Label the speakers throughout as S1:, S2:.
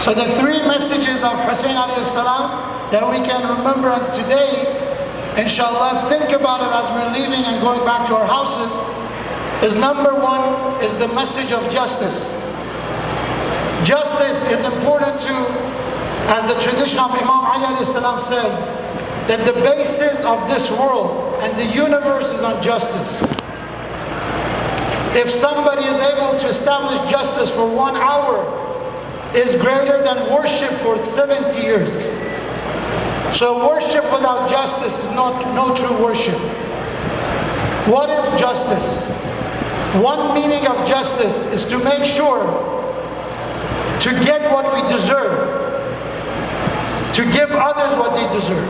S1: So the three messages of Hussein alayhi salam that we can remember today, inshallah, think about it as we're leaving and going back to our houses, is number one is the message of justice. Justice is important to, as the tradition of Imam Ali alayhi salam says, that the basis of this world and the universe is on justice. If somebody is able to establish justice for 1 hour, is greater than worship for 70 years. So worship without justice is no true worship. What is justice? One meaning of justice is to make sure to get what we deserve, to give others what they deserve.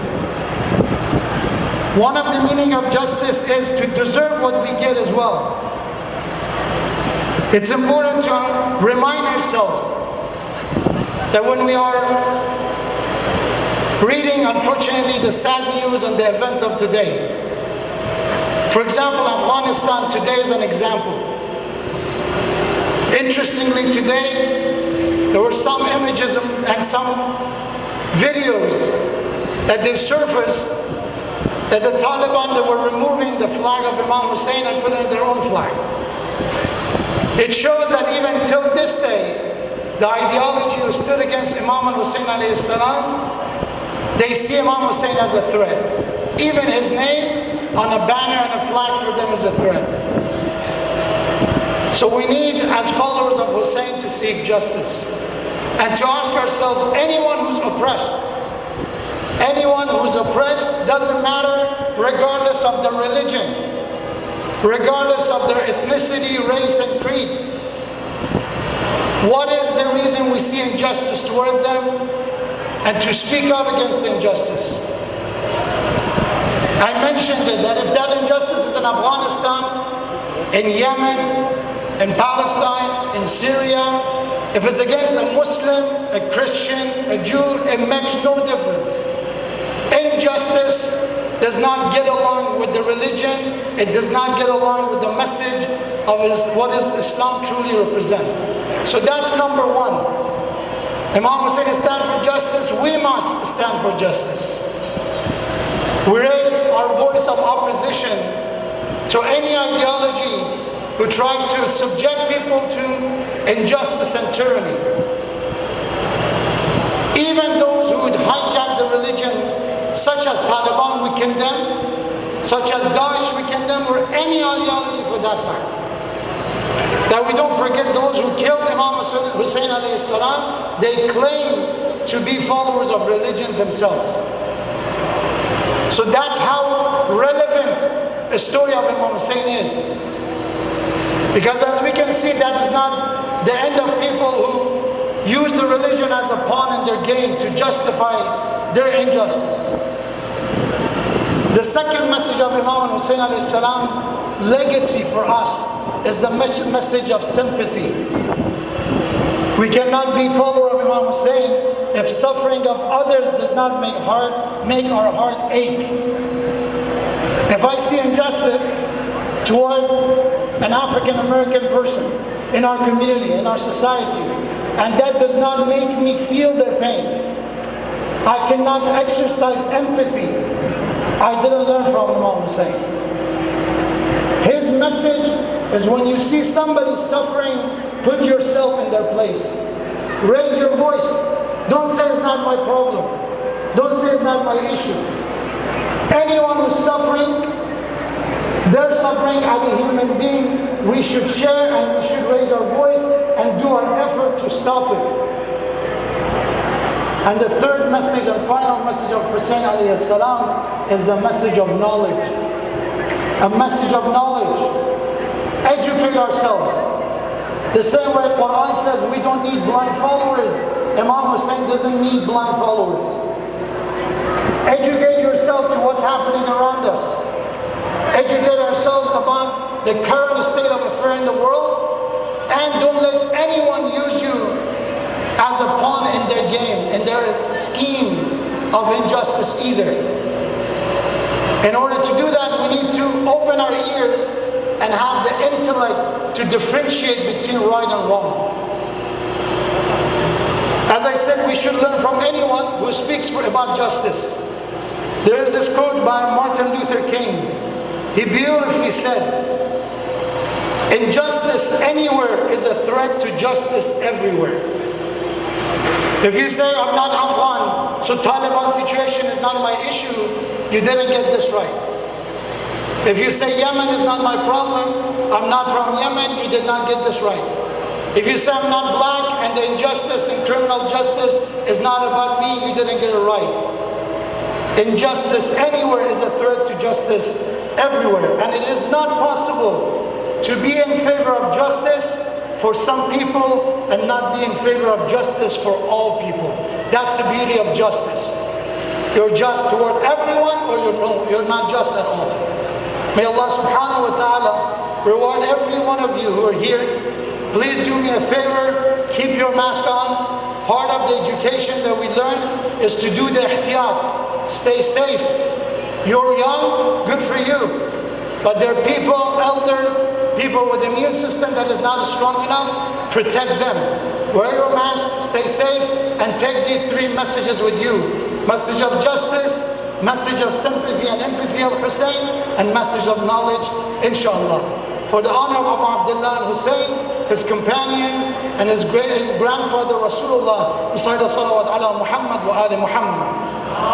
S1: One of the meaning of justice is to deserve what we get as well. It's important to remind ourselves that when we are reading, unfortunately, the sad news and the event of today. For example, Afghanistan today is an example. Interestingly, today, there were some images and some videos that they surfaced that the Taliban, they were removing the flag of Imam Hussein and putting their own flag. It shows that even till this day, the ideology who stood against Imam Hussein alayhi salam, they see Imam Hussein as a threat. Even his name on a banner and a flag for them is a threat. So we need, as followers of Hussein, to seek justice and to ask ourselves, anyone who's oppressed, doesn't matter regardless of their religion, regardless of their ethnicity, race and creed. What is the reason we see injustice toward them and to speak up against the injustice? I mentioned it, that if that injustice is in Afghanistan, in Yemen, in Palestine, in Syria, if it's against a Muslim, a Christian, a Jew, it makes no difference. Injustice does not get along with the religion, it does not get along with the message of what is Islam truly represent. So that's number one. Imam Hussein stands for justice, we must stand for justice. We raise our voice of opposition to any ideology who try to subject people to injustice and tyranny. Even those who would hijack the religion, such as Taliban, we condemn, such as Daesh, we condemn, or any ideology for that fact. That we don't forget those who killed Imam Hussein alayhi salam, they claim to be followers of religion themselves. So that's how relevant the story of Imam Hussein is. Because as we can see, that is not the end of people who use the religion as a pawn in their game to justify their injustice. The second message of Imam Hussein alayhi salam, legacy for us, is the message of sympathy. We cannot be follower of Imam Hussein if suffering of others does not make our heart ache. If I see injustice toward an African American person in our community, in our society, and that does not make me feel their pain, I cannot exercise empathy. I didn't learn from Imam Hussein. His message is when you see somebody suffering, put yourself in their place. Raise your voice. Don't say it's not my problem. Don't say it's not my issue. Anyone who's suffering, they're suffering as a human being. We should share and we should raise our voice and do our effort to stop it. And the third message and final message of Hussein alayhi salam is the message of knowledge. A message of knowledge. Educate ourselves. The same way Quran says we don't need blind followers, Imam Hussein doesn't need blind followers. Educate yourself to what's happening around us. Educate ourselves about the current state of affairs in the world, and don't let anyone use you as a pawn in their game, in their scheme of injustice either. In order to do that, we need to open our ears and have the intellect to differentiate between right and wrong. As I said, should learn from anyone who speaks about justice. There is this quote by Martin Luther King. He beautifully said, "Injustice anywhere is a threat to justice everywhere." If you say, "I'm not Afghan, so Taliban situation is not my issue," you didn't get this right. If you say Yemen is not my problem, I'm not from Yemen, you did not get this right. If you say I'm not black and the injustice in criminal justice is not about me, you didn't get it right. Injustice anywhere is a threat to justice everywhere. And it is not possible to be in favor of justice for some people and not be in favor of justice for all people. That's the beauty of justice. You're just toward everyone, or you're not just at all. May Allah subhanahu wa ta'ala reward every one of you who are here. Please do me a favor, keep your mask on. Part of the education that we learn is to do the ihtiyat. Stay safe. You're young, good for you. But there are people, elders, people with immune system that is not strong enough. Protect them. Wear your mask, stay safe, and take these three messages with you. Message of justice, message of sympathy and empathy of Hussein, and message of knowledge, inshallah. For the honor of Abu Abdullah and Hussein, his companions, and his great grandfather Rasulullah, recite a salawat ala Muhammad wa ali Muhammad.